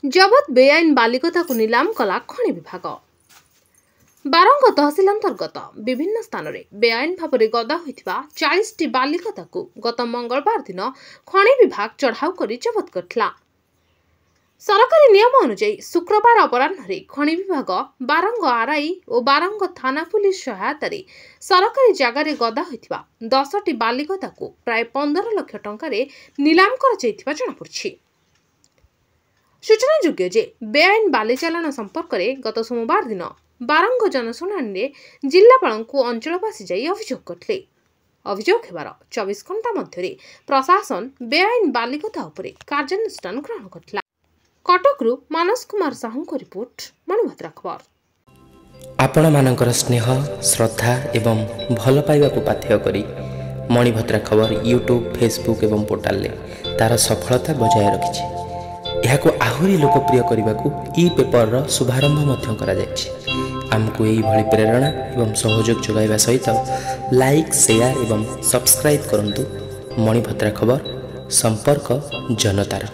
जबत बेआईन बालिकता को नीलाम कला खनि विभाग। बारंग तहसिल अंतर्गत विभिन्न स्थान में बेआईन भाव में गदा होता 40 बालिकता को गत मंगलवार दिन खनि विभाग चढ़ाऊ कर जबत करथिला। सरकारी नियम अनुଯାयी शुक्रवार अपराह्न खनि विभाग बारंग आरआई और बारंग थाना पुलिस सहायता सरकारी जगार गदा होता 10 बालिकता को प्राय 15 लाख टंका नीलाम कर जनापड़ी। सूचनायोग्य जे बेआईन बाली चालाण संपर्क में गत सोमवार दिन बारंग जनशुणाणी जिलापाल को अंचलवासी जाई अभियोग करते। अभियोग हेबार 24 घंटा मध्य प्रशासन बेआईन बालिकता उपरे कार्यानुष्ठान ग्रहण करथिला। कटकरू मानस कुमार साहू को रिपोर्ट, मणिभद्रा खबर। आपण मानकर स्नेह श्रद्धा एवं भल पाइबा को पाथेय करी मणिभद्रा खबर यूट्यूब फेसबुक एवं पोर्टाल ले तार सफलता बजाय रखिछि। यहाको आहुरी लोकप्रिय करने को ई पेपर शुभारंभ मध्य करा जायछि। आमको यही भली प्रेरणा एवं सहयोग जोगाइबा सहित लाइक शेयर एवं सब्सक्राइब करंतु। मणिभद्रा खबर संपर्क जनतार।